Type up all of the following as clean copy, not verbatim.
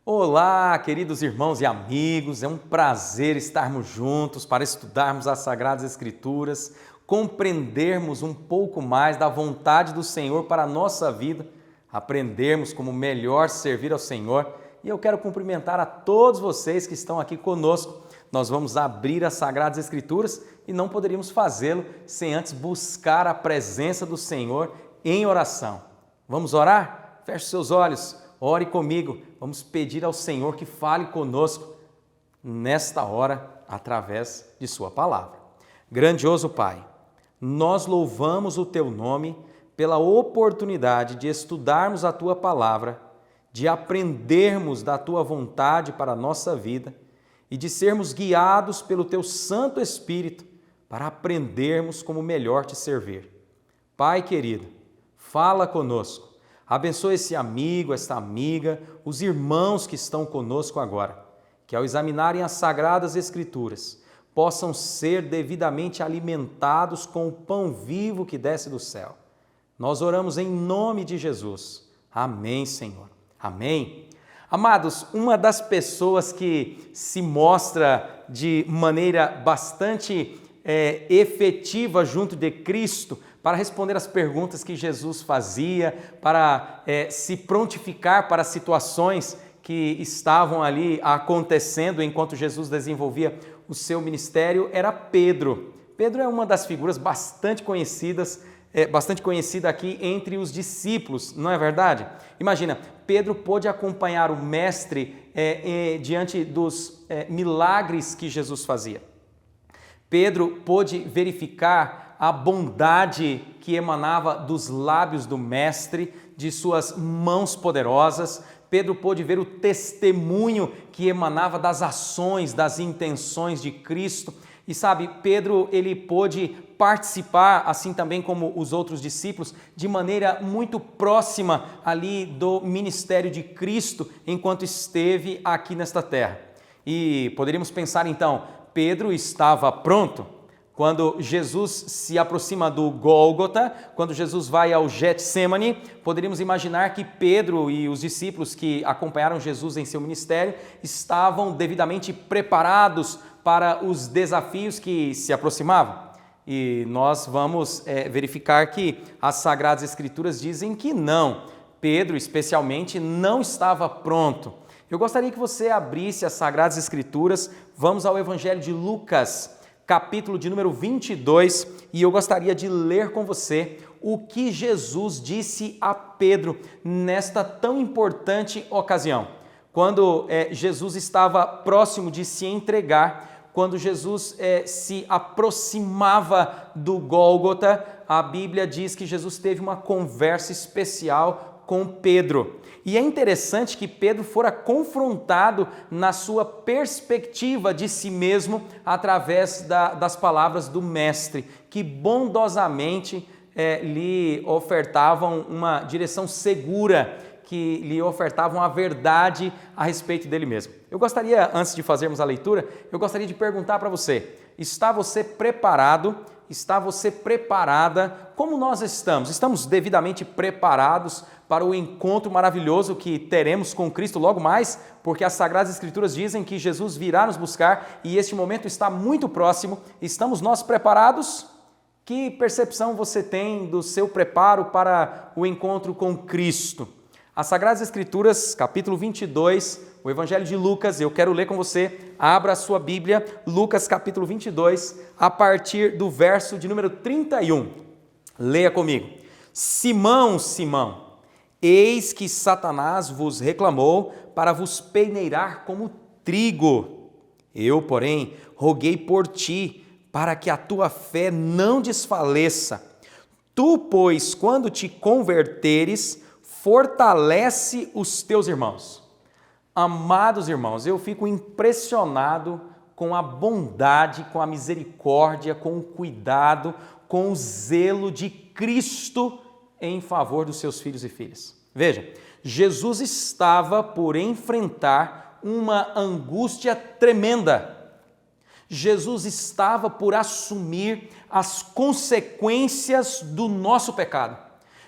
Olá, queridos irmãos e amigos, é um prazer estarmos juntos para estudarmos as Sagradas Escrituras, compreendermos um pouco mais da vontade do Senhor para a nossa vida, aprendermos como melhor servir ao Senhor. E eu quero cumprimentar a todos vocês que estão aqui conosco. Nós vamos abrir as Sagradas Escrituras e não poderíamos fazê-lo sem antes buscar a presença do Senhor em oração. Vamos orar? Feche seus olhos. Ore comigo, vamos pedir ao Senhor que fale conosco nesta hora através de sua palavra. Grandioso Pai, nós louvamos o teu nome pela oportunidade de estudarmos a tua palavra, de aprendermos da tua vontade para a nossa vida e de sermos guiados pelo teu Santo Espírito para aprendermos como melhor te servir. Pai querido, fala conosco. Abençoe esse amigo, esta amiga, os irmãos que estão conosco agora, que ao examinarem as Sagradas Escrituras, possam ser devidamente alimentados com o pão vivo que desce do céu. Nós oramos em nome de Jesus. Amém, Senhor. Amém. Amados, uma das pessoas que se mostra de maneira bastante efetiva junto de Cristo, para responder às perguntas que Jesus fazia, para se prontificar para situações que estavam ali acontecendo enquanto Jesus desenvolvia o seu ministério, era Pedro. Pedro é uma das figuras bastante conhecida aqui entre os discípulos, não é verdade? Imagina, Pedro pôde acompanhar o mestre diante dos milagres que Jesus fazia. Pedro pôde verificar a bondade que emanava dos lábios do mestre, de suas mãos poderosas. Pedro pôde ver o testemunho que emanava das ações, das intenções de Cristo. E sabe, Pedro, ele pôde participar, assim também como os outros discípulos, de maneira muito próxima ali do ministério de Cristo, enquanto esteve aqui nesta terra. E poderíamos pensar então, Pedro estava pronto? Quando Jesus se aproxima do Gólgota, quando Jesus vai ao Getsemane, poderíamos imaginar que Pedro e os discípulos que acompanharam Jesus em seu ministério estavam devidamente preparados para os desafios que se aproximavam. E nós vamos verificar que as Sagradas Escrituras dizem que não. Pedro, especialmente, não estava pronto. Eu gostaria que você abrisse as Sagradas Escrituras. Vamos ao Evangelho de Lucas, capítulo de número 22, e eu gostaria de ler com você o que Jesus disse a Pedro nesta tão importante ocasião. Quando Jesus estava próximo de se entregar, quando Jesus se aproximava do Gólgota, a Bíblia diz que Jesus teve uma conversa especial com Pedro. E é interessante que Pedro fora confrontado na sua perspectiva de si mesmo através das palavras do Mestre, que bondosamente lhe ofertavam uma direção segura, que lhe ofertavam a verdade a respeito dele mesmo. Eu gostaria, antes de fazermos a leitura, eu gostaria de perguntar para você, está você preparado? Está você preparada? Como nós estamos? Estamos devidamente preparados para o encontro maravilhoso que teremos com Cristo logo mais? Porque as Sagradas Escrituras dizem que Jesus virá nos buscar e este momento está muito próximo. Estamos nós preparados? Que percepção você tem do seu preparo para o encontro com Cristo? As Sagradas Escrituras, capítulo 22, o Evangelho de Lucas, eu quero ler com você, abra a sua Bíblia, Lucas capítulo 22, a partir do verso de número 31. Leia comigo. Simão, Simão, eis que Satanás vos reclamou para vos peneirar como trigo. Eu, porém, roguei por ti, para que a tua fé não desfaleça. Tu, pois, quando te converteres, fortalece os teus irmãos. Amados irmãos, eu fico impressionado com a bondade, com a misericórdia, com o cuidado, com o zelo de Cristo em favor dos seus filhos e filhas. Veja, Jesus estava por enfrentar uma angústia tremenda. Jesus estava por assumir as consequências do nosso pecado.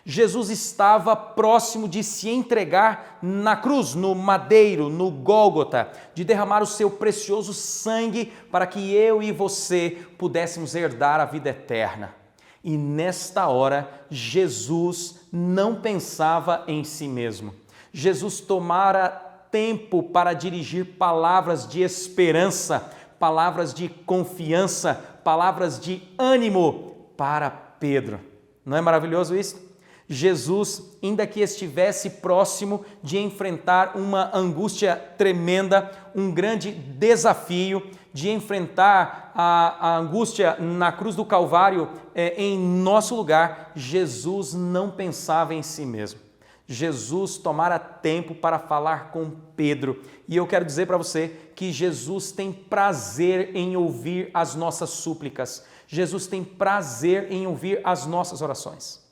Jesus estava próximo de se entregar na cruz, no madeiro, no Gólgota, de derramar o seu precioso sangue para que eu e você pudéssemos herdar a vida eterna. E nesta hora, Jesus não pensava em si mesmo. Jesus tomara tempo para dirigir palavras de esperança, palavras de confiança, palavras de ânimo para Pedro. Não é maravilhoso isso? Jesus, ainda que estivesse próximo de enfrentar uma angústia tremenda, um grande desafio, de enfrentar a angústia na cruz do Calvário em nosso lugar, Jesus não pensava em si mesmo. Jesus tomara tempo para falar com Pedro. E eu quero dizer para você que Jesus tem prazer em ouvir as nossas súplicas. Jesus tem prazer em ouvir as nossas orações.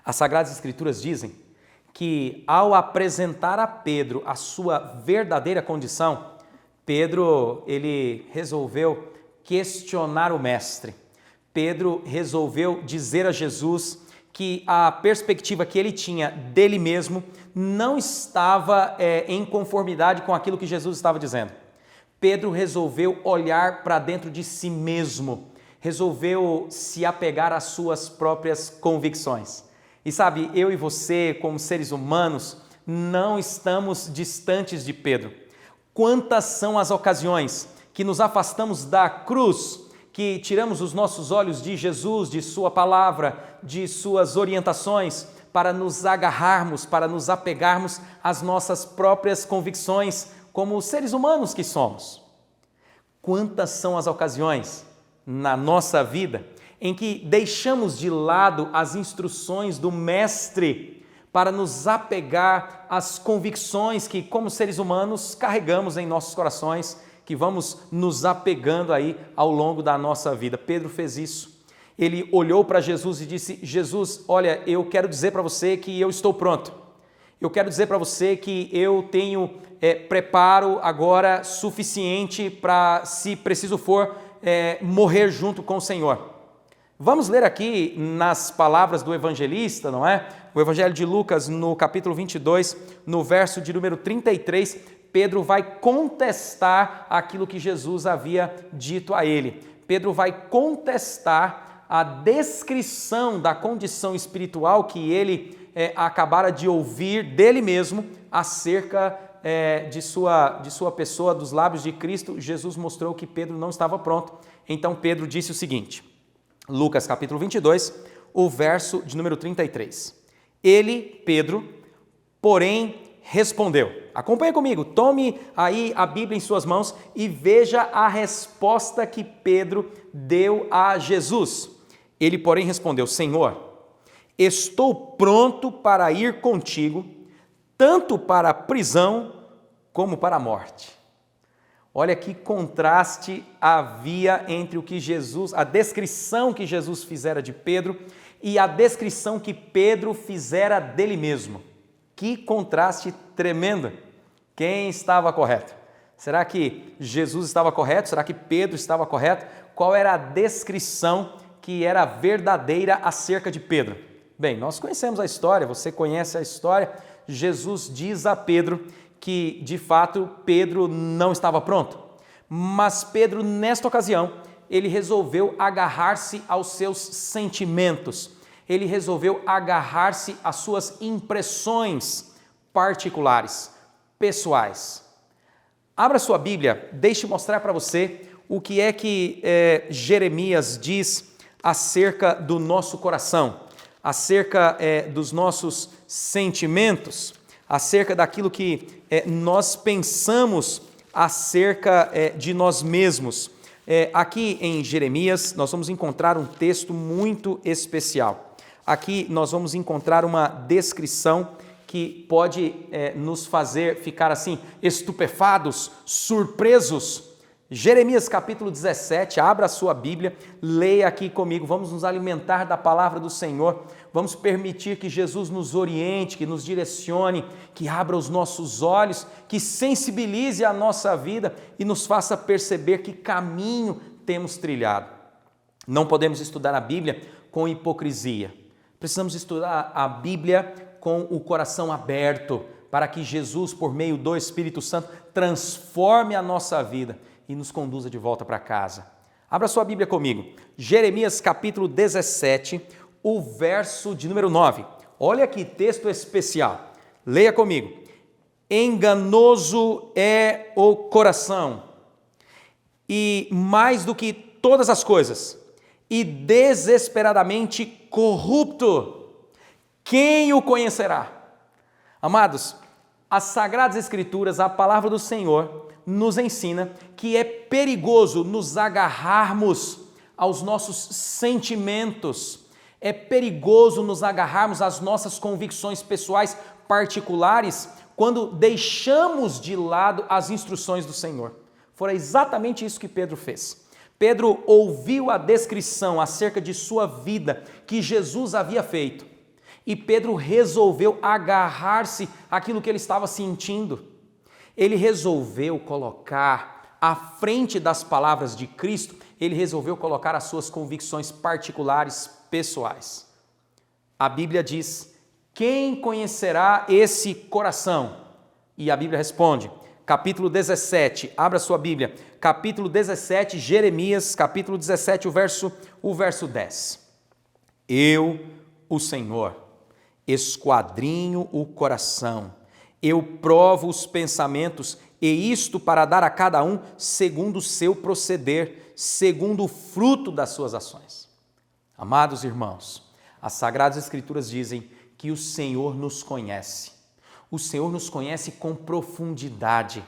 As Sagradas Escrituras dizem que ao apresentar a Pedro a sua verdadeira condição, Pedro, ele resolveu questionar o Mestre. Pedro resolveu dizer a Jesus que a perspectiva que ele tinha dele mesmo não estava em conformidade com aquilo que Jesus estava dizendo. Pedro resolveu olhar para dentro de si mesmo, resolveu se apegar às suas próprias convicções. E sabe, eu e você, como seres humanos, não estamos distantes de Pedro. Quantas são as ocasiões que nos afastamos da cruz, que tiramos os nossos olhos de Jesus, de sua palavra, de suas orientações, para nos agarrarmos, para nos apegarmos às nossas próprias convicções, como seres humanos que somos. Quantas são as ocasiões na nossa vida em que deixamos de lado as instruções do Mestre para nos apegar às convicções que, como seres humanos, carregamos em nossos corações, que vamos nos apegando aí ao longo da nossa vida. Pedro fez isso. Ele olhou para Jesus e disse: Jesus, olha, eu quero dizer para você que eu estou pronto. Eu quero dizer para você que eu tenho preparo agora suficiente para, se preciso for, morrer junto com o Senhor. Vamos ler aqui nas palavras do evangelista, não é? O Evangelho de Lucas, no capítulo 22, no verso de número 33, Pedro vai contestar aquilo que Jesus havia dito a ele. Pedro vai contestar a descrição da condição espiritual que ele acabara de ouvir dele mesmo acerca de sua pessoa, dos lábios de Cristo. Jesus mostrou que Pedro não estava pronto. Então Pedro disse o seguinte, Lucas capítulo 22, o verso de número 33. Ele, Pedro, porém, respondeu. Acompanhe comigo, tome aí a Bíblia em suas mãos e veja a resposta que Pedro deu a Jesus. Ele, porém, respondeu: Senhor, estou pronto para ir contigo, tanto para a prisão como para a morte. Olha que contraste havia entre o que Jesus, a descrição que Jesus fizera de Pedro e a descrição que Pedro fizera dele mesmo. Que contraste tremendo! Quem estava correto? Será que Jesus estava correto? Será que Pedro estava correto? Qual era a descrição que era verdadeira acerca de Pedro? Bem, nós conhecemos a história, você conhece a história. Jesus diz a Pedro que, de fato, Pedro não estava pronto. Mas Pedro, nesta ocasião, ele resolveu agarrar-se aos seus sentimentos. Ele resolveu agarrar-se às suas impressões particulares, pessoais. Abra sua Bíblia, deixe mostrar para você o que é que Jeremias diz acerca do nosso coração, acerca dos nossos sentimentos, acerca daquilo que nós pensamos acerca de nós mesmos. Aqui em Jeremias nós vamos encontrar um texto muito especial. Aqui nós vamos encontrar uma descrição que pode nos fazer ficar assim estupefados, surpresos. Jeremias capítulo 17, abra a sua Bíblia, leia aqui comigo, vamos nos alimentar da palavra do Senhor, vamos permitir que Jesus nos oriente, que nos direcione, que abra os nossos olhos, que sensibilize a nossa vida e nos faça perceber que caminho temos trilhado. Não podemos estudar a Bíblia com hipocrisia. Precisamos estudar a Bíblia com o coração aberto, para que Jesus, por meio do Espírito Santo, transforme a nossa vida e nos conduza de volta para casa. Abra sua Bíblia comigo. Jeremias capítulo 17, o verso de número 9. Olha que texto especial. Leia comigo. Enganoso é o coração, e mais do que todas as coisas, e desesperadamente corrupto. Quem o conhecerá? Amados, as Sagradas Escrituras, a palavra do Senhor, nos ensina que é perigoso nos agarrarmos aos nossos sentimentos, é perigoso nos agarrarmos às nossas convicções pessoais particulares quando deixamos de lado as instruções do Senhor. Foi exatamente isso que Pedro fez. Pedro ouviu a descrição acerca de sua vida que Jesus havia feito e Pedro resolveu agarrar-se àquilo que ele estava sentindo. Ele resolveu colocar à frente das palavras de Cristo, ele resolveu colocar as suas convicções particulares, pessoais. A Bíblia diz: quem conhecerá esse coração? E a Bíblia responde, capítulo 17, abra sua Bíblia, capítulo 17, Jeremias, capítulo 17, o verso 10. Eu, o Senhor, esquadrinho o coração, eu provo os pensamentos, e isto para dar a cada um segundo o seu proceder, segundo o fruto das suas ações. Amados irmãos, as Sagradas Escrituras dizem que o Senhor nos conhece. O Senhor nos conhece com profundidade.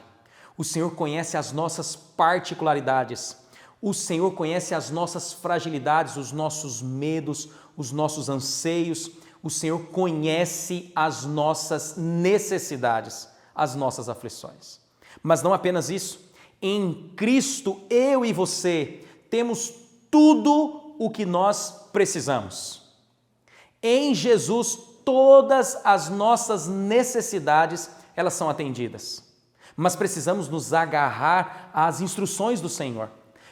O Senhor conhece as nossas particularidades. O Senhor conhece as nossas fragilidades, os nossos medos, os nossos anseios. O Senhor conhece as nossas necessidades, as nossas aflições. Mas não apenas isso. Em Cristo, eu e você temos tudo o que nós precisamos. Em Jesus, todas as nossas necessidades, elas são atendidas. Mas precisamos nos agarrar às instruções do Senhor.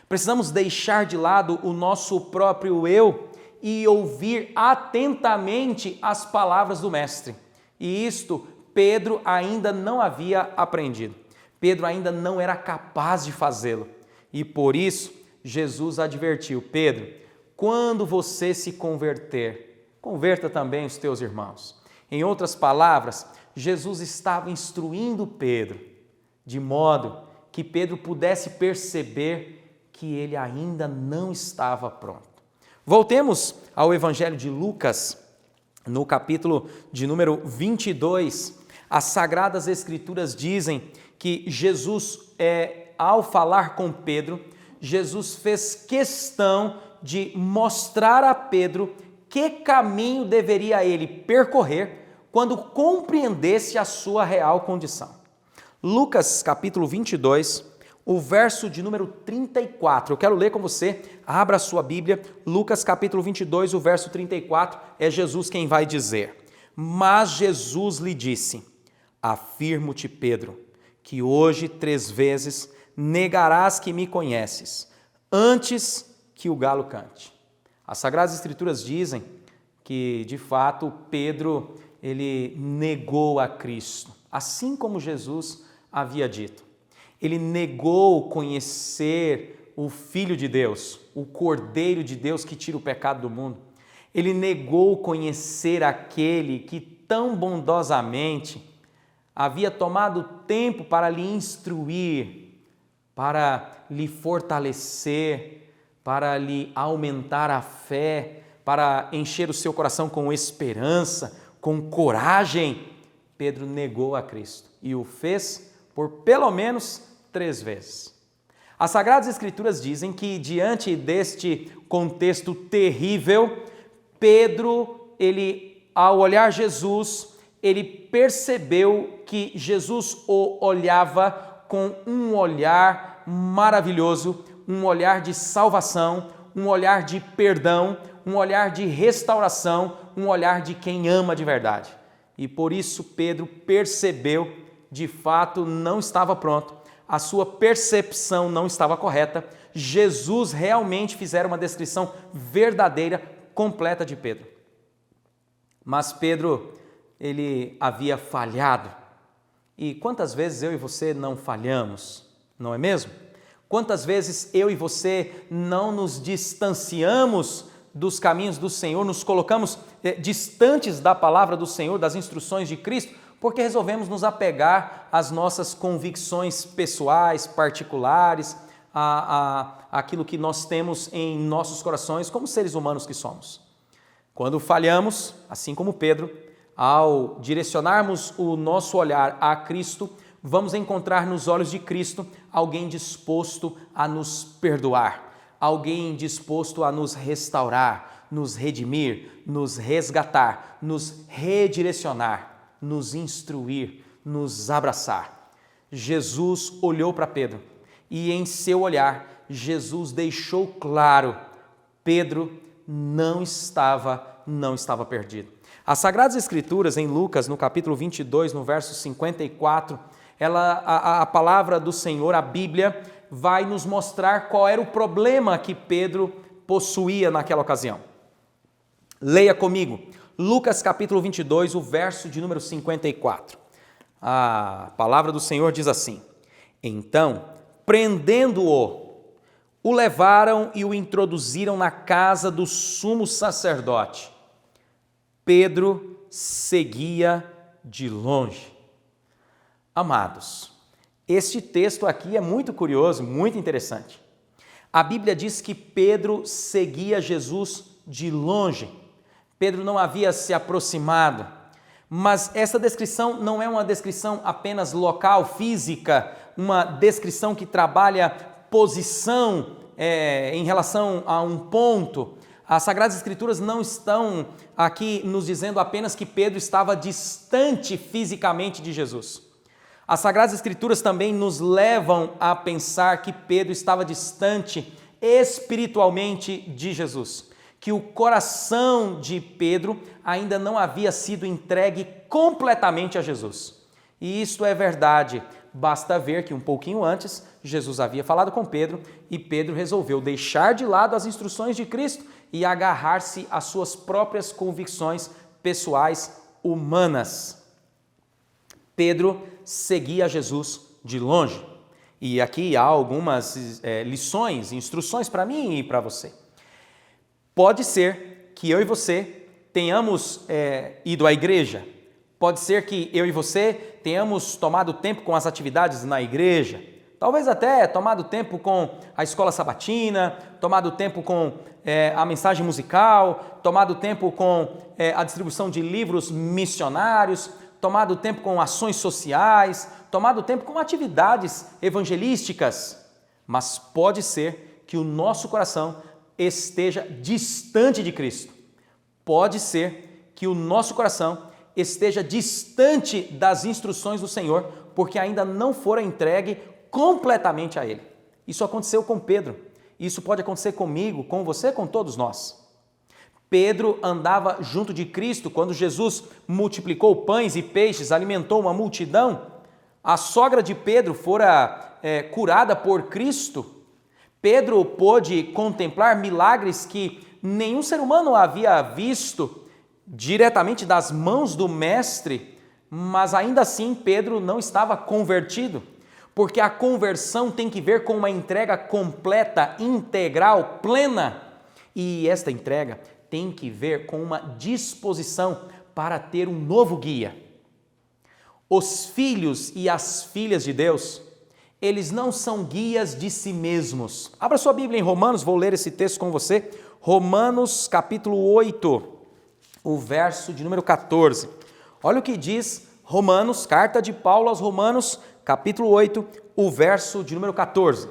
Precisamos deixar de lado o nosso próprio eu e ouvir atentamente as palavras do Mestre. E isto Pedro ainda não havia aprendido. Pedro ainda não era capaz de fazê-lo. E por isso Jesus advertiu: Pedro, quando você se converter, converta também os teus irmãos. Em outras palavras, Jesus estava instruindo Pedro, de modo que Pedro pudesse perceber que ele ainda não estava pronto. Voltemos ao Evangelho de Lucas, no capítulo de número 22. As Sagradas Escrituras dizem que Jesus, ao falar com Pedro, Jesus fez questão de mostrar a Pedro que caminho deveria ele percorrer quando compreendesse a sua real condição. Lucas capítulo 22, o verso de número 34. Eu quero ler com você, abra a sua Bíblia, Lucas capítulo 22, o verso 34, é Jesus quem vai dizer: Mas Jesus lhe disse: Afirmo-te, Pedro, que hoje 3 vezes negarás que me conheces, antes que o galo cante. As Sagradas Escrituras dizem que, de fato, Pedro, ele negou a Cristo, assim como Jesus havia dito. Ele negou conhecer o Filho de Deus, o Cordeiro de Deus que tira o pecado do mundo. Ele negou conhecer aquele que tão bondosamente havia tomado tempo para lhe instruir, para lhe fortalecer, para lhe aumentar a fé, para encher o seu coração com esperança, com coragem. Pedro negou a Cristo e o fez por pelo menos 3 vezes. As Sagradas Escrituras dizem que, diante deste contexto terrível, Pedro, ao olhar Jesus, ele percebeu que Jesus o olhava com um olhar maravilhoso, um olhar de salvação, um olhar de perdão, um olhar de restauração, um olhar de quem ama de verdade. E por isso Pedro percebeu, de fato não estava pronto, a sua percepção não estava correta. Jesus realmente fizera uma descrição verdadeira, completa de Pedro. Mas Pedro, ele havia falhado. E quantas vezes eu e você não falhamos, não é mesmo? Quantas vezes eu e você não nos distanciamos dos caminhos do Senhor, nos colocamos distantes da palavra do Senhor, das instruções de Cristo, porque resolvemos nos apegar às nossas convicções pessoais, particulares, àquilo que nós temos em nossos corações como seres humanos que somos. Quando falhamos, assim como Pedro, ao direcionarmos o nosso olhar a Cristo, vamos encontrar nos olhos de Cristo alguém disposto a nos perdoar, alguém disposto a nos restaurar, nos redimir, nos resgatar, nos redirecionar, nos instruir, nos abraçar. Jesus olhou para Pedro e em seu olhar, Jesus deixou claro, Pedro não estava perdido. As Sagradas Escrituras, em Lucas, no capítulo 22, no verso 54, a palavra do Senhor, a Bíblia, vai nos mostrar qual era o problema que Pedro possuía naquela ocasião. Leia comigo, Lucas capítulo 22, o verso de número 54. A palavra do Senhor diz assim: Então, prendendo-o, o levaram e o introduziram na casa do sumo sacerdote. Pedro seguia de longe. Amados, este texto aqui é muito curioso, muito interessante. A Bíblia diz que Pedro seguia Jesus de longe. Pedro não havia se aproximado. Mas essa descrição não é uma descrição apenas local, física, uma descrição que trabalha posição em relação a um ponto. As Sagradas Escrituras não estão aqui nos dizendo apenas que Pedro estava distante fisicamente de Jesus. As Sagradas Escrituras também nos levam a pensar que Pedro estava distante espiritualmente de Jesus, que o coração de Pedro ainda não havia sido entregue completamente a Jesus. E isto é verdade. Basta ver que um pouquinho antes, Jesus havia falado com Pedro e Pedro resolveu deixar de lado as instruções de Cristo e agarrar-se às suas próprias convicções pessoais humanas. Pedro seguia Jesus de longe. E aqui há algumas lições, instruções para mim e para você. Pode ser que eu e você tenhamos ido à igreja. Pode ser que eu e você tenhamos tomado tempo com as atividades na igreja. Talvez até tomado tempo com a escola sabatina, tomado tempo com a mensagem musical, tomado tempo com a distribuição de livros missionários, tomado tempo com ações sociais, tomado tempo com atividades evangelísticas. Mas pode ser que o nosso coração esteja distante de Cristo. Pode ser que o nosso coração esteja distante das instruções do Senhor, porque ainda não fora entregue completamente a Ele. Isso aconteceu com Pedro. Isso pode acontecer comigo, com você, com todos nós. Pedro andava junto de Cristo quando Jesus multiplicou pães e peixes, alimentou uma multidão. A sogra de Pedro fora curada por Cristo. Pedro pôde contemplar milagres que nenhum ser humano havia visto diretamente das mãos do Mestre, mas ainda assim Pedro não estava convertido, porque a conversão tem que ver com uma entrega completa, integral, plena, e esta entrega tem que ver com uma disposição para ter um novo guia. Os filhos e as filhas de Deus, eles não são guias de si mesmos. Abra sua Bíblia em Romanos, vou ler esse texto com você. Romanos capítulo 8, o verso de número 14. Olha o que diz Romanos, carta de Paulo aos Romanos, capítulo 8, o verso de número 14.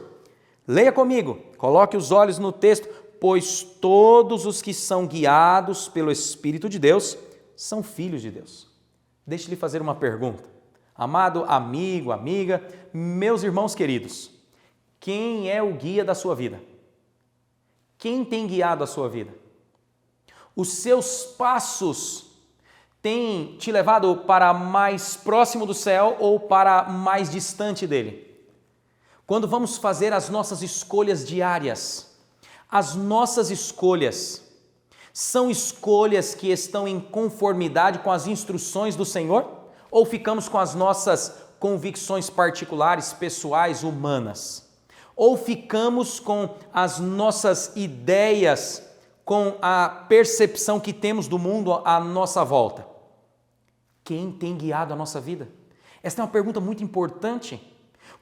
Leia comigo, coloque os olhos no texto. Pois todos os que são guiados pelo Espírito de Deus são filhos de Deus. Deixe-lhe fazer uma pergunta. Amado amigo, amiga, meus irmãos queridos, quem é o guia da sua vida? Quem tem guiado a sua vida? Os seus passos têm te levado para mais próximo do céu ou para mais distante dele? Quando vamos fazer as nossas escolhas diárias, as nossas escolhas São escolhas que estão em conformidade com as instruções do Senhor? Ou ficamos com as nossas convicções particulares, pessoais, humanas? Ou ficamos com as nossas ideias, com a percepção que temos do mundo à nossa volta? Quem tem guiado a nossa vida? Esta é uma pergunta muito importante,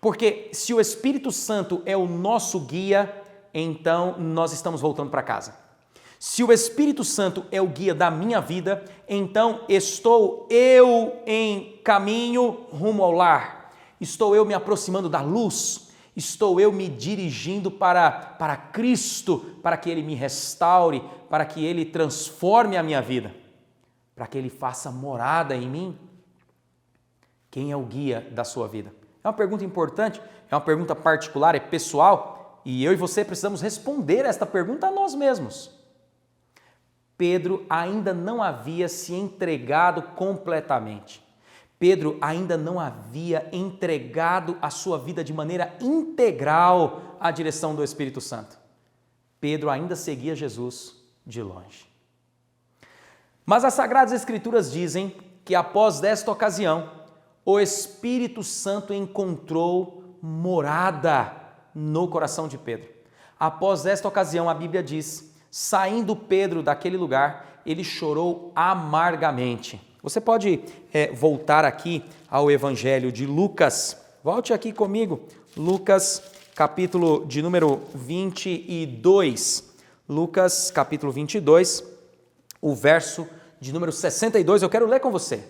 porque se o Espírito Santo é o nosso guia, então nós estamos voltando para casa. Se o Espírito Santo é o guia da minha vida, então estou eu em caminho rumo ao lar, estou eu me aproximando da luz, estou eu me dirigindo para Cristo, para que Ele me restaure, para que Ele transforme a minha vida, para que Ele faça morada em mim. Quem é o guia da sua vida? É uma pergunta importante, é uma pergunta particular, é pessoal, e eu e você precisamos responder esta pergunta a nós mesmos. Pedro ainda não havia se entregado completamente. Pedro ainda não havia entregado a sua vida de maneira integral à direção do Espírito Santo. Pedro ainda seguia Jesus de longe. Mas as Sagradas Escrituras dizem que após esta ocasião, o Espírito Santo encontrou morada no coração de Pedro. Após esta ocasião, a Bíblia diz: saindo Pedro daquele lugar, ele chorou amargamente. Você pode voltar aqui ao Evangelho de Lucas. Volte aqui comigo. Lucas, capítulo de número 22. Lucas, capítulo 22, o verso de número 62. Eu quero ler com você.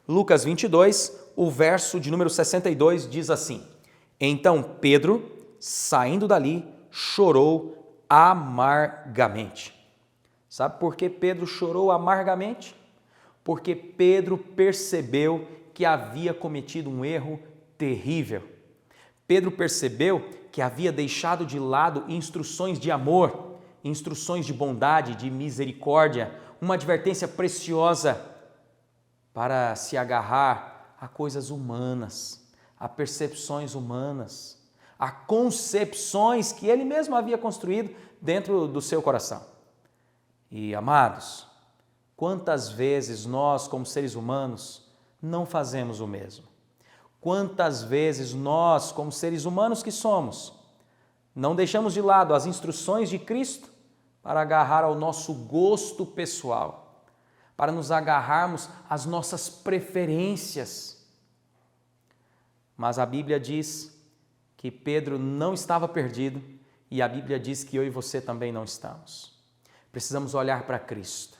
Lucas 22, o verso de número 62 diz assim: Então Pedro, saindo dali, chorou amargamente. Sabe por que Pedro chorou amargamente? Porque Pedro percebeu que havia cometido um erro terrível. Pedro percebeu que havia deixado de lado instruções de amor, instruções de bondade, de misericórdia, uma advertência preciosa para se agarrar a coisas humanas, a percepções humanas, a concepções que ele mesmo havia construído dentro do seu coração. E, amados, quantas vezes nós, como seres humanos, não fazemos o mesmo? Quantas vezes nós, como seres humanos que somos, não deixamos de lado as instruções de Cristo para agarrar ao nosso gosto pessoal, para nos agarrarmos às nossas preferências? Mas a Bíblia diz que Pedro não estava perdido e a Bíblia diz que eu e você também não estamos. Precisamos olhar para Cristo.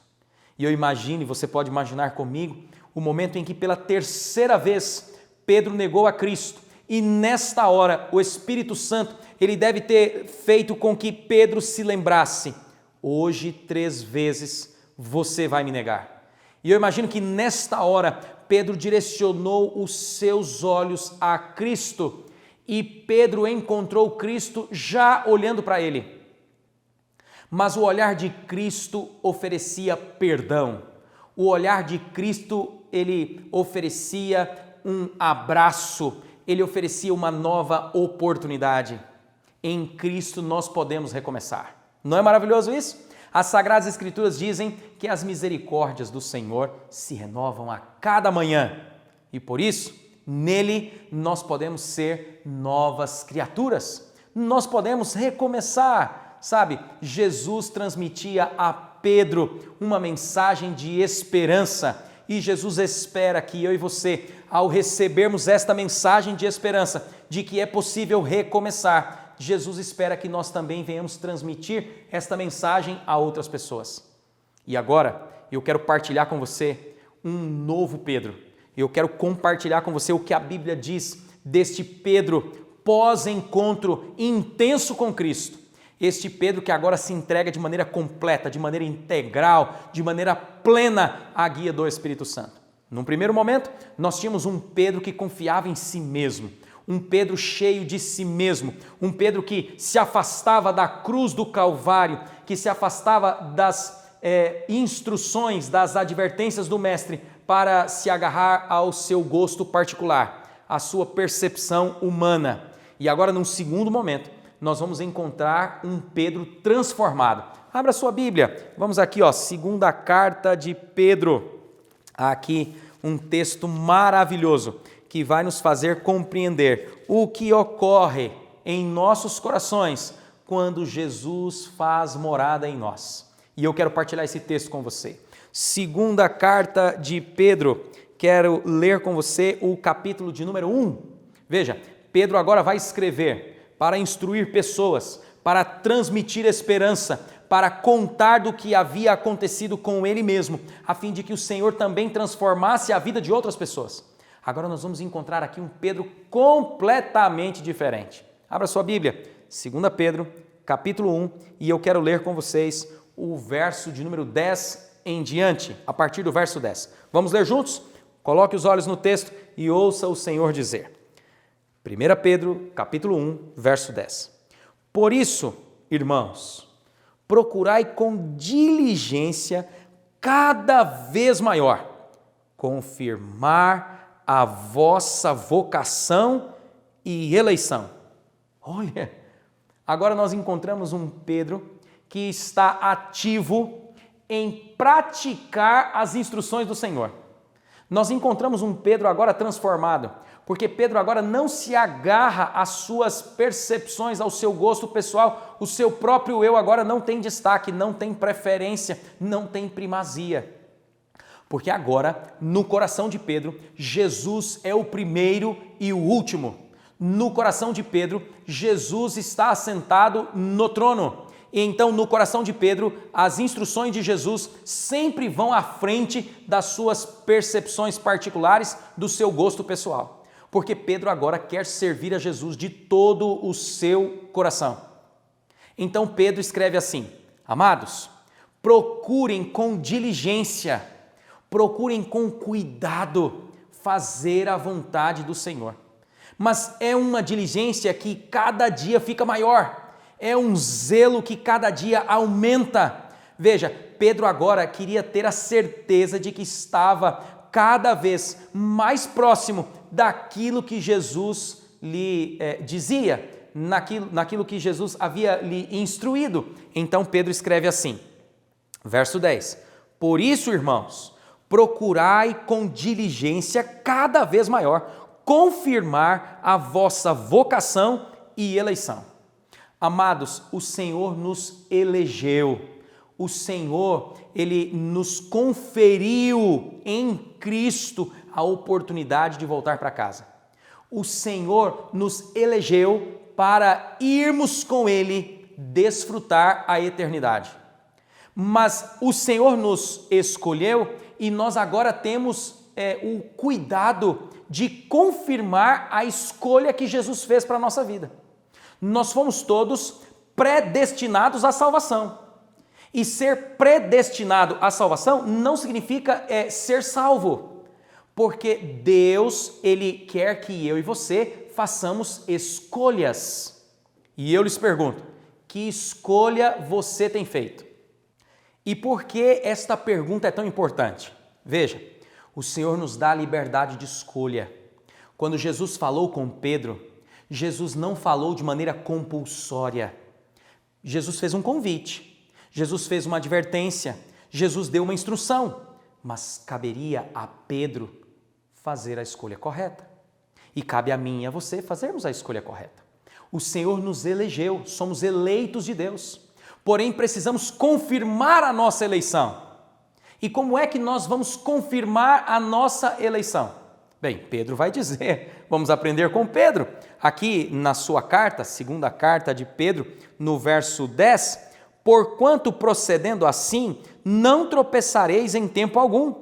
E eu imagino, você pode imaginar comigo, o momento em que pela terceira vez Pedro negou a Cristo. E nesta hora o Espírito Santo, ele deve ter feito com que Pedro se lembrasse: hoje 3 vezes você vai me negar. E eu imagino que nesta hora Pedro direcionou os seus olhos a Cristo. E Pedro encontrou Cristo já olhando para ele. Mas o olhar de Cristo oferecia perdão. O olhar de Cristo, ele oferecia um abraço, ele oferecia uma nova oportunidade. Em Cristo nós podemos recomeçar. Não é maravilhoso isso? As Sagradas Escrituras dizem que as misericórdias do Senhor se renovam a cada manhã. E por isso, nele nós podemos ser novas criaturas, nós podemos recomeçar, sabe? Jesus transmitia a Pedro uma mensagem de esperança e Jesus espera que eu e você, ao recebermos esta mensagem de esperança, de que é possível recomeçar, Jesus espera que nós também venhamos transmitir esta mensagem a outras pessoas. E agora eu quero partilhar com você um novo Pedro. Eu quero compartilhar com você o que a Bíblia diz deste Pedro pós-encontro intenso com Cristo. Este Pedro que agora se entrega de maneira completa, de maneira integral, de maneira plena à guia do Espírito Santo. Num primeiro momento, nós tínhamos um Pedro que confiava em si mesmo, um Pedro cheio de si mesmo, um Pedro que se afastava da cruz do Calvário, que se afastava das instruções, das advertências do Mestre, para se agarrar ao seu gosto particular, à sua percepção humana. E agora, num segundo momento, nós vamos encontrar um Pedro transformado. Abra sua Bíblia, vamos aqui, segunda carta de Pedro. Aqui um texto maravilhoso que vai nos fazer compreender o que ocorre em nossos corações quando Jesus faz morada em nós. E eu quero partilhar esse texto com você. Segunda carta de Pedro, quero ler com você o capítulo de número 1. Veja, Pedro agora vai escrever para instruir pessoas, para transmitir esperança, para contar do que havia acontecido com ele mesmo, a fim de que o Senhor também transformasse a vida de outras pessoas. Agora nós vamos encontrar aqui um Pedro completamente diferente. Abra sua Bíblia, 2 Pedro, capítulo 1, e eu quero ler com vocês o verso de número 10 em diante, a partir do verso 10. Vamos ler juntos? Coloque os olhos no texto e ouça o Senhor dizer. 1 Pedro, capítulo 1, verso 10. Por isso, irmãos, procurai com diligência cada vez maior confirmar a vossa vocação e eleição. Olha, agora nós encontramos um Pedro que está ativo em praticar as instruções do Senhor. Nós encontramos um Pedro agora transformado, porque Pedro agora não se agarra às suas percepções, ao seu gosto pessoal, o seu próprio eu agora não tem destaque, não tem preferência, não tem primazia. Porque agora, no coração de Pedro, Jesus é o primeiro e o último. No coração de Pedro, Jesus está assentado no trono. E então, no coração de Pedro, as instruções de Jesus sempre vão à frente das suas percepções particulares, do seu gosto pessoal. Porque Pedro agora quer servir a Jesus de todo o seu coração. Então Pedro escreve assim: amados, procurem com diligência, procurem com cuidado fazer a vontade do Senhor. Mas é uma diligência que cada dia fica maior, é um zelo que cada dia aumenta. Veja, Pedro agora queria ter a certeza de que estava cada vez mais próximo daquilo que Jesus lhe dizia, naquilo que Jesus havia lhe instruído. Então Pedro escreve assim, verso 10, por isso, irmãos, procurai com diligência cada vez maior confirmar a vossa vocação e eleição. Amados, o Senhor nos elegeu, o Senhor, Ele nos conferiu em Cristo a oportunidade de voltar para casa. O Senhor nos elegeu para irmos com Ele desfrutar a eternidade. Mas o Senhor nos escolheu e nós agora temos o cuidado de confirmar a escolha que Jesus fez para a nossa vida. Nós fomos todos predestinados à salvação. E ser predestinado à salvação não significa ser salvo, porque Deus, Ele quer que eu e você façamos escolhas. E eu lhes pergunto, que escolha você tem feito? E por que esta pergunta é tão importante? Veja, o Senhor nos dá a liberdade de escolha. Quando Jesus falou com Pedro, Jesus não falou de maneira compulsória. Jesus fez um convite. Jesus fez uma advertência, Jesus deu uma instrução, mas caberia a Pedro fazer a escolha correta. E cabe a mim e a você fazermos a escolha correta. O Senhor nos elegeu, somos eleitos de Deus, porém precisamos confirmar a nossa eleição. E como é que nós vamos confirmar a nossa eleição? Bem, Pedro vai dizer, vamos aprender com Pedro. Aqui na sua carta, segunda carta de Pedro, no verso 10, porquanto procedendo assim, não tropeçareis em tempo algum,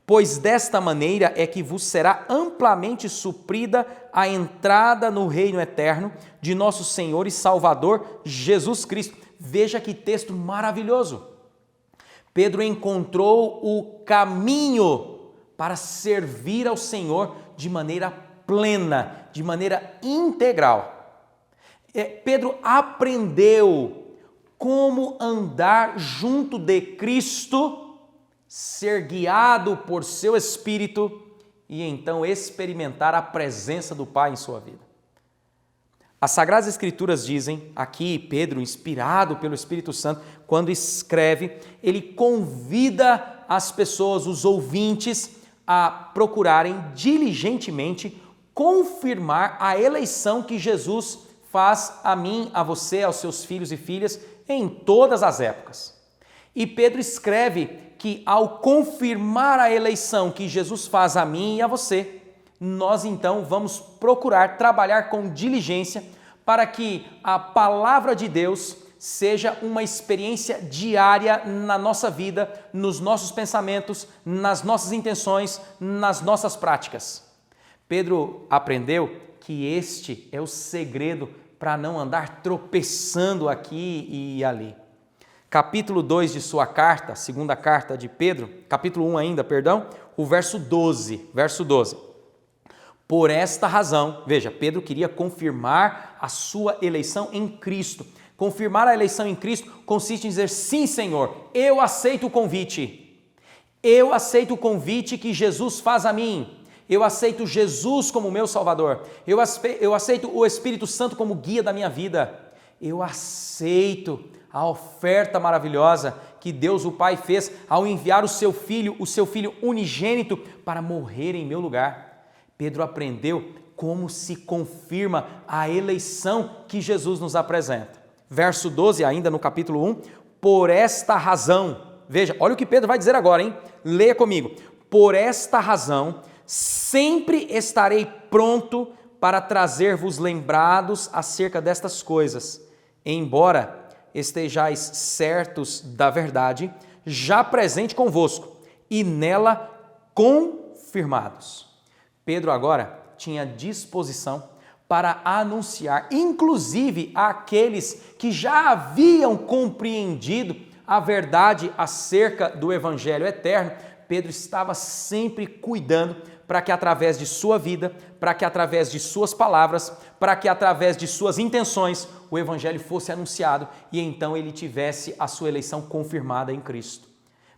pois desta maneira é que vos será amplamente suprida a entrada no reino eterno de nosso Senhor e Salvador Jesus Cristo. Veja que texto maravilhoso. Pedro encontrou o caminho para servir ao Senhor de maneira plena, de maneira integral. Pedro aprendeu como andar junto de Cristo, ser guiado por seu Espírito e então experimentar a presença do Pai em sua vida. As Sagradas Escrituras dizem, aqui Pedro, inspirado pelo Espírito Santo, quando escreve, ele convida as pessoas, os ouvintes, a procurarem diligentemente confirmar a eleição que Jesus faz a mim, a você, aos seus filhos e filhas, em todas as épocas. E Pedro escreve que ao confirmar a eleição que Jesus faz a mim e a você, nós então vamos procurar trabalhar com diligência para que a palavra de Deus seja uma experiência diária na nossa vida, nos nossos pensamentos, nas nossas intenções, nas nossas práticas. Pedro aprendeu que este é o segredo para não andar tropeçando aqui e ali. Capítulo 2 de sua carta, segunda carta de Pedro, capítulo 1 ainda, perdão, o verso 12. Por esta razão, veja, Pedro queria confirmar a sua eleição em Cristo. Confirmar a eleição em Cristo consiste em dizer, sim, Senhor, eu aceito o convite. Eu aceito o convite que Jesus faz a mim. Eu aceito Jesus como meu Salvador. Eu aceito o Espírito Santo como guia da minha vida. Eu aceito a oferta maravilhosa que Deus o Pai fez ao enviar o seu Filho unigênito para morrer em meu lugar. Pedro aprendeu como se confirma a eleição que Jesus nos apresenta. Verso 12, ainda no capítulo 1, por esta razão, veja, olha o que Pedro vai dizer agora, hein? Leia comigo. Por esta razão, sempre estarei pronto para trazer-vos lembrados acerca destas coisas, embora estejais certos da verdade, já presente convosco e nela confirmados. Pedro agora tinha disposição para anunciar, inclusive àqueles que já haviam compreendido a verdade acerca do Evangelho eterno. Pedro estava sempre cuidando para que através de sua vida, para que através de suas palavras, para que através de suas intenções, o Evangelho fosse anunciado e então ele tivesse a sua eleição confirmada em Cristo.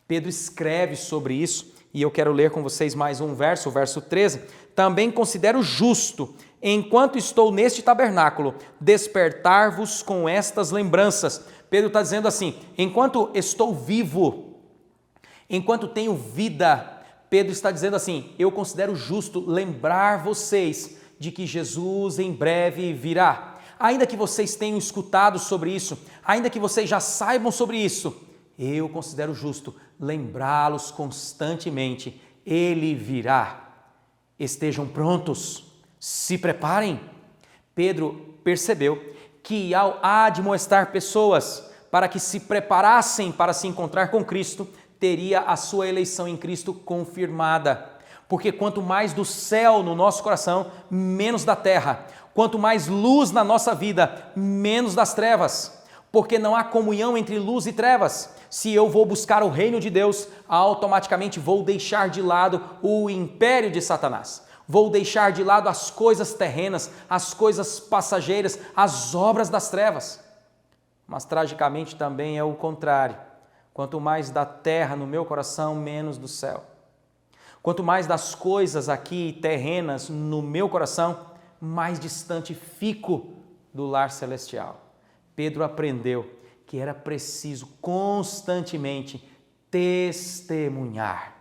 Pedro escreve sobre isso e eu quero ler com vocês mais um verso, o verso 13. Também considero justo, enquanto estou neste tabernáculo, despertar-vos com estas lembranças. Pedro está dizendo assim, enquanto estou vivo, enquanto tenho vida, Pedro está dizendo assim, eu considero justo lembrar vocês de que Jesus em breve virá. Ainda que vocês tenham escutado sobre isso, ainda que vocês já saibam sobre isso, eu considero justo lembrá-los constantemente. Ele virá. Estejam prontos, se preparem. Pedro percebeu que ao admoestar pessoas para que se preparassem para se encontrar com Cristo, teria a sua eleição em Cristo confirmada. Porque quanto mais do céu no nosso coração, menos da terra. Quanto mais luz na nossa vida, menos das trevas. Porque não há comunhão entre luz e trevas. Se eu vou buscar o reino de Deus, automaticamente vou deixar de lado o império de Satanás. Vou deixar de lado as coisas terrenas, as coisas passageiras, as obras das trevas. Mas tragicamente também é o contrário. Quanto mais da terra no meu coração, menos do céu. Quanto mais das coisas aqui terrenas no meu coração, mais distante fico do lar celestial. Pedro aprendeu que era preciso constantemente testemunhar.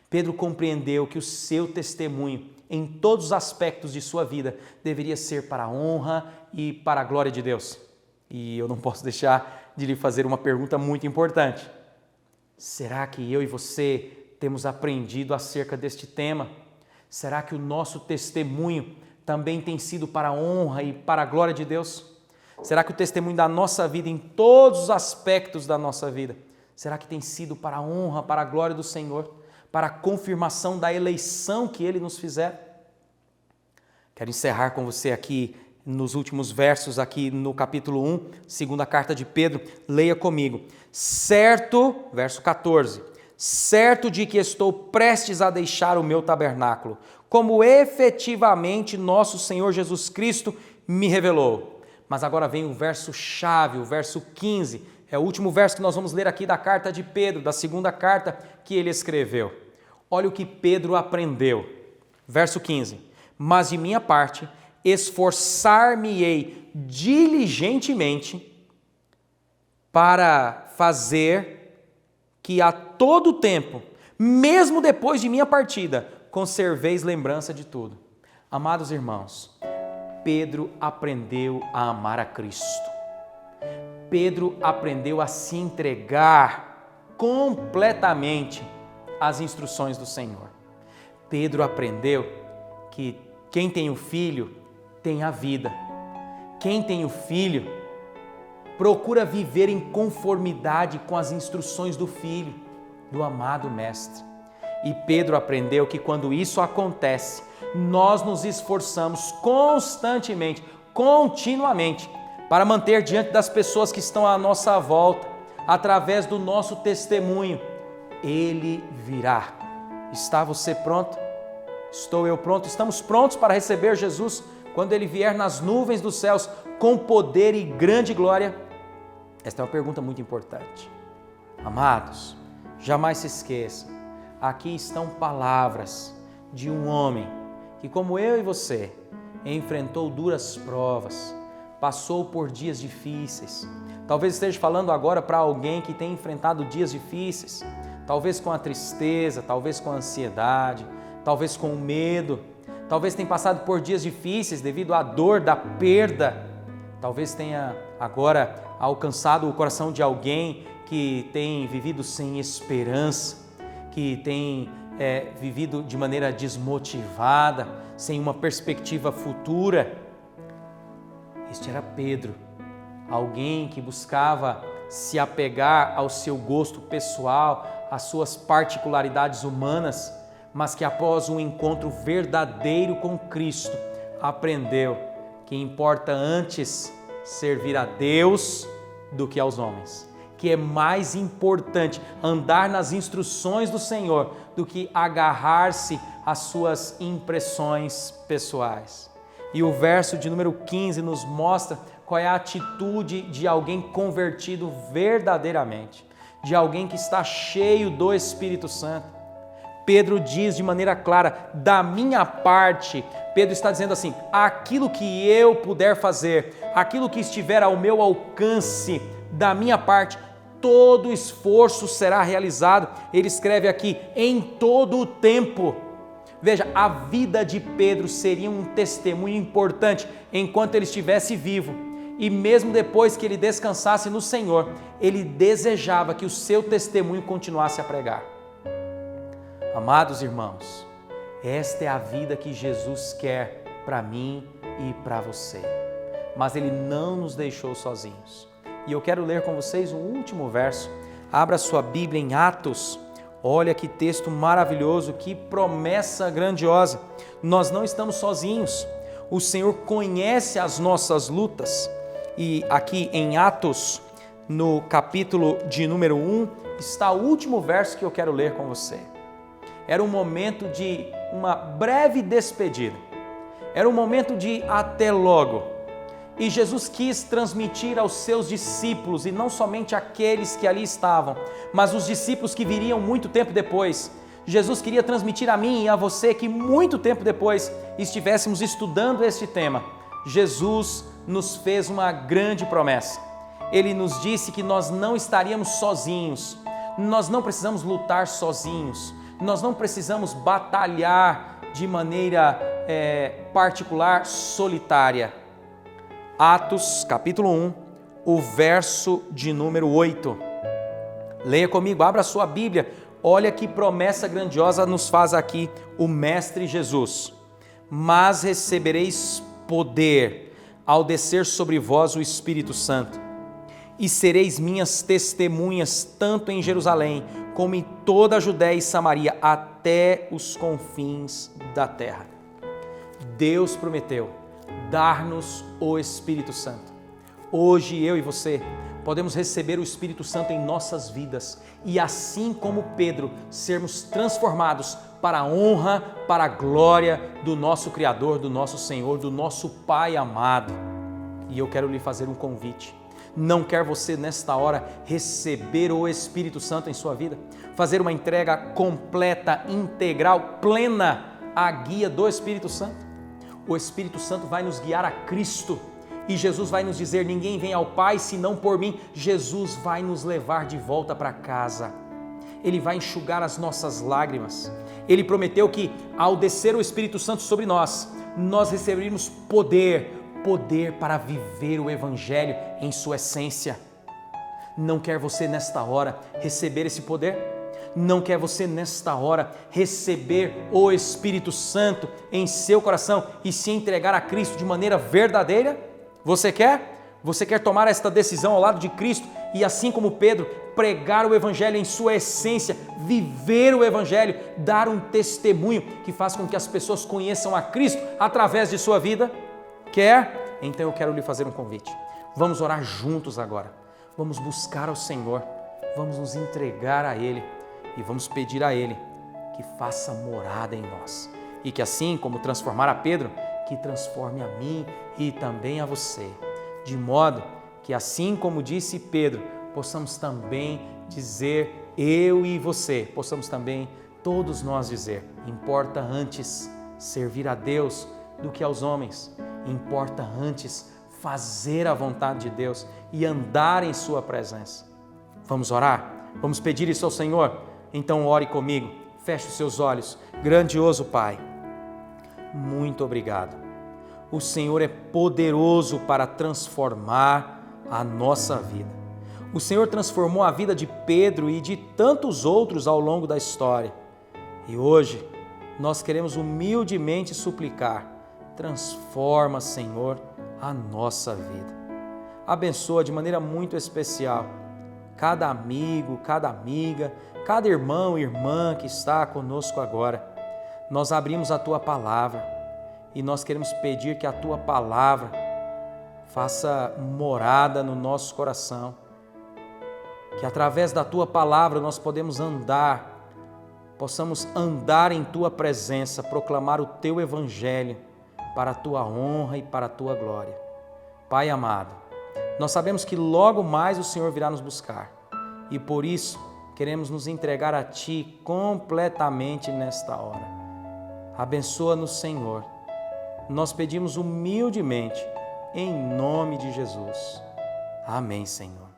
Pedro compreendeu que o seu testemunho, em todos os aspectos de sua vida, deveria ser para a honra e para a glória de Deus. E eu não posso deixar de lhe fazer uma pergunta muito importante. Será que eu e você temos aprendido acerca deste tema? Será que o nosso testemunho também tem sido para a honra e para a glória de Deus? Será que o testemunho da nossa vida, em todos os aspectos da nossa vida, será que tem sido para a honra, para a glória do Senhor, para a confirmação da eleição que Ele nos fizer? Quero encerrar com você aqui, nos últimos versos, aqui no capítulo 1, segunda carta de Pedro, leia comigo. Certo, verso 14, certo de que estou prestes a deixar o meu tabernáculo, como efetivamente nosso Senhor Jesus Cristo me revelou. Mas agora vem o verso-chave, o verso 15, é o último verso que nós vamos ler aqui da carta de Pedro, da segunda carta que ele escreveu. Olha o que Pedro aprendeu. Verso 15, mas de minha parte, esforçar-me-ei diligentemente para fazer que a todo tempo, mesmo depois de minha partida, conserveis lembrança de tudo. Amados irmãos, Pedro aprendeu a amar a Cristo. Pedro aprendeu a se entregar completamente às instruções do Senhor. Pedro aprendeu que quem tem o Filho tem a vida. Quem tem o Filho procura viver em conformidade com as instruções do Filho, do amado Mestre. E Pedro aprendeu que quando isso acontece, nós nos esforçamos constantemente, continuamente, para manter diante das pessoas que estão à nossa volta, através do nosso testemunho, Ele virá. Está você pronto? Estou eu pronto? Estamos prontos para receber Jesus quando Ele vier nas nuvens dos céus com poder e grande glória? Esta é uma pergunta muito importante. Amados, jamais se esqueçam, aqui estão palavras de um homem que, como eu e você, enfrentou duras provas, passou por dias difíceis. Talvez esteja falando agora para alguém que tem enfrentado dias difíceis, talvez com a tristeza, talvez com a ansiedade, talvez com o medo, talvez tenha passado por dias difíceis devido à dor da perda, talvez tenha agora alcançado o coração de alguém que tem vivido sem esperança, que tem vivido de maneira desmotivada, sem uma perspectiva futura. Este era Pedro, alguém que buscava se apegar ao seu gosto pessoal, às suas particularidades humanas, mas que após um encontro verdadeiro com Cristo, aprendeu que importa antes servir a Deus do que aos homens, que é mais importante andar nas instruções do Senhor do que agarrar-se às suas impressões pessoais. E o verso de número 15 nos mostra qual é a atitude de alguém convertido verdadeiramente, de alguém que está cheio do Espírito Santo. Pedro diz de maneira clara, da minha parte, Pedro está dizendo assim, aquilo que eu puder fazer, aquilo que estiver ao meu alcance, da minha parte, todo esforço será realizado. Ele escreve aqui, em todo o tempo. Veja, a vida de Pedro seria um testemunho importante enquanto ele estivesse vivo. E mesmo depois que ele descansasse no Senhor, ele desejava que o seu testemunho continuasse a pregar. Amados irmãos, esta é a vida que Jesus quer para mim e para você. Mas Ele não nos deixou sozinhos. E eu quero ler com vocês o último verso. Abra sua Bíblia em Atos. Olha que texto maravilhoso, que promessa grandiosa. Nós não estamos sozinhos. O Senhor conhece as nossas lutas. E aqui em Atos, no capítulo de número 1, está o último verso que eu quero ler com você. Era um momento de uma breve despedida. Era um momento de até logo. E Jesus quis transmitir aos seus discípulos, e não somente aqueles que ali estavam, mas os discípulos que viriam muito tempo depois. Jesus queria transmitir a mim e a você que muito tempo depois estivéssemos estudando este tema. Jesus nos fez uma grande promessa. Ele nos disse que nós não estaríamos sozinhos. Nós não precisamos lutar sozinhos. Nós não precisamos batalhar de maneira particular, solitária. Atos, capítulo 1, o verso de número 8. Leia comigo, abra sua Bíblia. Olha que promessa grandiosa nos faz aqui o Mestre Jesus. Mas recebereis poder ao descer sobre vós o Espírito Santo, e sereis minhas testemunhas tanto em Jerusalém, como em toda a Judéia e Samaria, até os confins da terra. Deus prometeu dar-nos o Espírito Santo. Hoje eu e você podemos receber o Espírito Santo em nossas vidas e assim como Pedro, sermos transformados para a honra, para a glória do nosso Criador, do nosso Senhor, do nosso Pai amado. E eu quero lhe fazer um convite. Não quer você nesta hora receber o Espírito Santo em sua vida? Fazer uma entrega completa, integral, plena à guia do Espírito Santo? O Espírito Santo vai nos guiar a Cristo e Jesus vai nos dizer: ninguém vem ao Pai senão por mim. Jesus vai nos levar de volta para casa. Ele vai enxugar as nossas lágrimas. Ele prometeu que ao descer o Espírito Santo sobre nós, nós receberíamos poder para viver o Evangelho em sua essência. Não quer você nesta hora receber esse poder? Não quer você nesta hora receber o Espírito Santo em seu coração e se entregar a Cristo de maneira verdadeira? Você quer? Você quer tomar esta decisão ao lado de Cristo e, assim como Pedro, pregar o Evangelho em sua essência, viver o Evangelho, dar um testemunho que faz com que as pessoas conheçam a Cristo através de sua vida? Quer? Então eu quero lhe fazer um convite. Vamos orar juntos agora. Vamos buscar ao Senhor. Vamos nos entregar a Ele. E vamos pedir a Ele que faça morada em nós. E que assim como transformar a Pedro, que transforme a mim e também a você. De modo que assim como disse Pedro, possamos também dizer, eu e você, possamos também todos nós dizer, importa antes servir a Deus do que aos homens. Importa antes fazer a vontade de Deus e andar em sua presença. Vamos orar? Vamos pedir isso ao Senhor? Então ore comigo, feche os seus olhos. Grandioso Pai, muito obrigado. O Senhor é poderoso para transformar a nossa vida. O Senhor transformou a vida de Pedro e de tantos outros ao longo da história. E hoje nós queremos humildemente suplicar, transforma, Senhor, a nossa vida. Abençoa de maneira muito especial cada amigo, cada amiga, cada irmão e irmã que está conosco agora. Nós abrimos a Tua Palavra e nós queremos pedir que a Tua Palavra faça morada no nosso coração, que através da Tua Palavra nós possamos andar em Tua presença, proclamar o Teu Evangelho para a Tua honra e para a Tua glória. Pai amado, nós sabemos que logo mais o Senhor virá nos buscar e por isso queremos nos entregar a Ti completamente nesta hora. Abençoa-nos, Senhor. Nós pedimos humildemente, em nome de Jesus. Amém, Senhor.